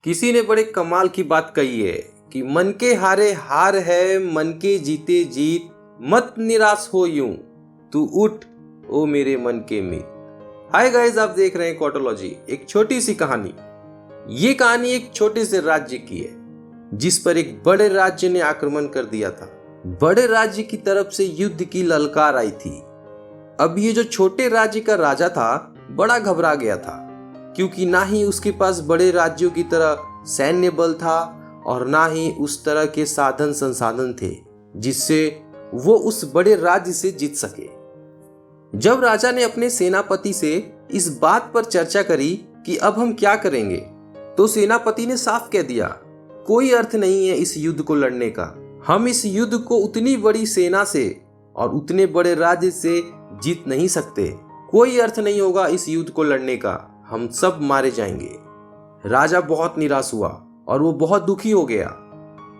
किसी ने बड़े कमाल की बात कही है कि मन के हारे हार है, मन के जीते जीत, मत निराश हो यूं, तू उठ ओ मेरे मन के मीत। हाय गाइस, आप देख रहे हैं क्वाटोलॉजी, एक छोटी सी कहानी। ये कहानी एक छोटे से राज्य की है जिस पर एक बड़े राज्य ने आक्रमण कर दिया था। बड़े राज्य की तरफ से युद्ध की ललकार आई थी। अब ये जो छोटे राज्य का राजा था बड़ा घबरा गया था, क्योंकि ना ही उसके पास बड़े राज्यों की तरह सैन्य बल था और ना ही उस तरह के साधन संसाधन थे जिससे वो उस बड़े राज्य से जीत सके। जब राजा ने अपने सेनापति से इस बात पर चर्चा करी कि अब हम क्या करेंगे, तो सेनापति ने साफ कह दिया, कोई अर्थ नहीं है इस युद्ध को लड़ने का। हम इस युद्ध को उतनी बड़ी सेना से और उतने बड़े राज्य से जीत नहीं सकते। कोई अर्थ नहीं होगा इस युद्ध को लड़ने का, हम सब मारे जाएंगे। राजा बहुत निराश हुआ और वो बहुत दुखी हो गया।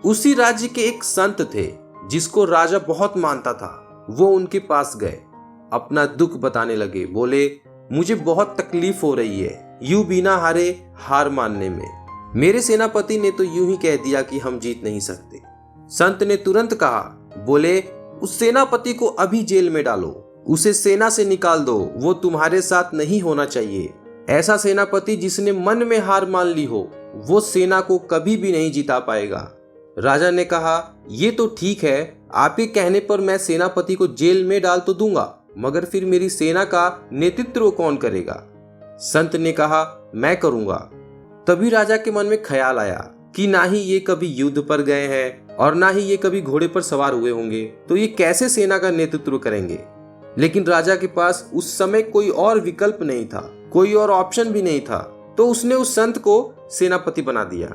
उसी राज्य के एक संत थे जिसको राजा बहुत मानता था। वो उनके पास गए, अपना दुख बताने लगे। बोले, मुझे बहुत तकलीफ हो रही है यूं बिना हारे हार मानने में। मेरे सेनापति ने तो यूं ही कह दिया कि हम जीत नहीं सकते। संत ने तुरंत कहा, बोले, उस सेनापति को अभी जेल में डालो, उसे सेना से निकाल दो, वो तुम्हारे साथ नहीं होना चाहिए। ऐसा सेनापति जिसने मन में हार मान ली हो, वो सेना को कभी भी नहीं जिता पाएगा। राजा ने कहा, ये तो ठीक है, आपके कहने पर मैं सेनापति को जेल में डाल तो दूंगा, मगर फिर मेरी सेना का नेतृत्व कौन करेगा? संत ने कहा, मैं करूंगा। तभी राजा के मन में ख्याल आया कि ना ही ये कभी युद्ध पर गए हैं और ना ही ये कभी घोड़े पर सवार हुए होंगे, तो ये कैसे सेना का नेतृत्व करेंगे? लेकिन राजा के पास उस समय कोई और विकल्प नहीं था, कोई और ऑप्शन भी नहीं था। तो उसने उस संत को सेनापति बना दिया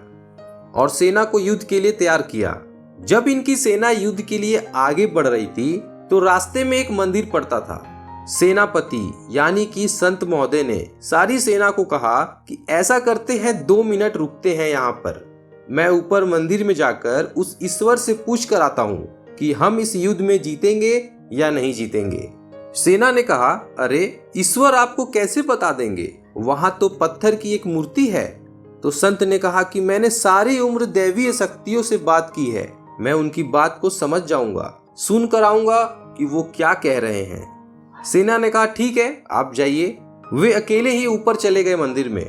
और सेना को युद्ध के लिए तैयार किया। जब इनकी सेना युद्ध के लिए आगे बढ़ रही थी तो रास्ते में एक मंदिर पड़ता था। सेनापति यानी कि संत महोदय ने सारी सेना को कहा कि ऐसा करते हैं, 2 मिनट रुकते हैं यहाँ पर, मैं ऊपर मंदिर में जाकर उस ईश्वर से पूछ कर आता हूँ कि हम इस युद्ध में जीतेंगे या नहीं जीतेंगे। सेना ने कहा, अरे ईश्वर आपको कैसे बता देंगे, वहां तो पत्थर की एक मूर्ति है। तो संत ने कहा कि मैंने सारी उम्र दैवीय शक्तियों से बात की है, मैं उनकी बात को समझ जाऊंगा, सुन कर आऊंगा कि वो क्या कह रहे हैं। सेना ने कहा, ठीक है, आप जाइए। वे अकेले ही ऊपर चले गए मंदिर में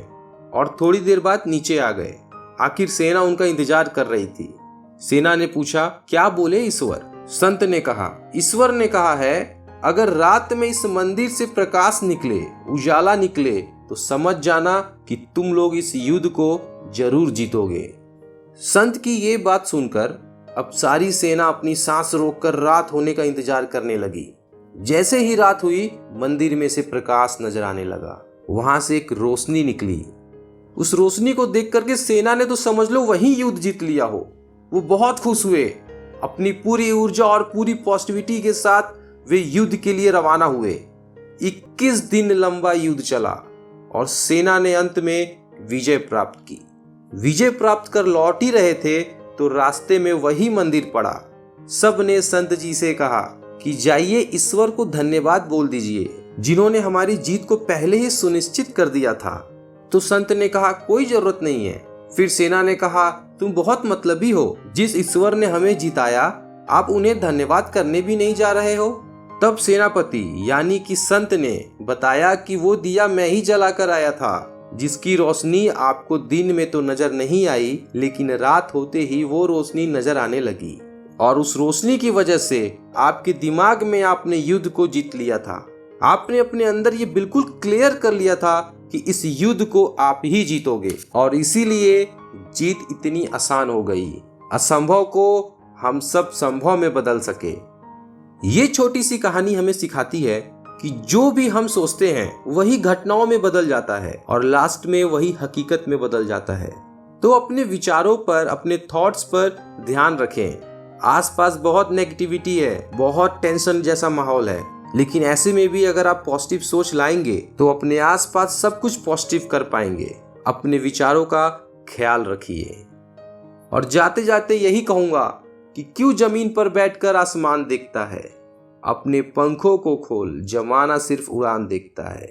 और थोड़ी देर बाद नीचे आ गए। आखिर सेना उनका इंतजार कर रही थी। सेना ने पूछा, क्या बोले ईश्वर? संत ने कहा, ईश्वर ने कहा है, अगर रात में इस मंदिर से प्रकाश निकले, उजाला निकले, तो समझ जाना कि तुम लोग इस युद्ध को जरूर जीतोगे। संत की ये बात सुनकर अब सारी सेना अपनी सांस रोककर रात होने का इंतजार करने लगी। जैसे ही रात हुई, मंदिर में से प्रकाश नजर आने लगा। वहां से एक रोशनी निकली। उस रोशनी को देख करके सेना ने तो समझ लो वहीं युद्ध जीत लिया हो। वो बहुत खुश हुए। अपनी पूरी ऊर्जा और पूरी पॉजिटिविटी के साथ वे युद्ध के लिए रवाना हुए। 21 दिन लंबा युद्ध चला और सेना ने अंत में विजय प्राप्त की। विजय प्राप्त कर लौट ही रहे थे तो रास्ते में वही मंदिर पड़ा। सब ने संत जी से कहा कि जाइए ईश्वर को धन्यवाद बोल दीजिए, जिन्होंने हमारी जीत को पहले ही सुनिश्चित कर दिया था। तो संत ने कहा, कोई जरूरत नहीं है। फिर सेना ने कहा, तुम बहुत मतलबी हो, जिस ईश्वर ने हमें जिताया आप उन्हें धन्यवाद करने भी नहीं जा रहे हो। तब सेनापति यानी कि संत ने बताया कि वो दिया मैं ही जलाकर आया था, जिसकी रोशनी आपको दिन में तो नजर नहीं आई, लेकिन रात होते ही वो रोशनी नजर आने लगी और उस रोशनी की वजह से आपके दिमाग में आपने युद्ध को जीत लिया था। आपने अपने अंदर ये बिल्कुल क्लियर कर लिया था कि इस युद्ध को आप ही जीतोगे और इसीलिए जीत इतनी आसान हो गई। असंभव को हम सब संभव में बदल सके। ये छोटी सी कहानी हमें सिखाती है कि जो भी हम सोचते हैं वही घटनाओं में बदल जाता है और लास्ट में वही हकीकत में बदल जाता है। तो अपने विचारों पर, अपने थॉट्स पर ध्यान रखें। आसपास बहुत नेगेटिविटी है, बहुत टेंशन जैसा माहौल है, लेकिन ऐसे में भी अगर आप पॉजिटिव सोच लाएंगे तो अपने आसपास सब कुछ पॉजिटिव कर पाएंगे। अपने विचारों का ख्याल रखिए। और जाते जाते यही कहूंगा कि क्यों जमीन पर बैठकर आसमान देखता है, अपने पंखों को खोल, जमाना सिर्फ उड़ान देखता है।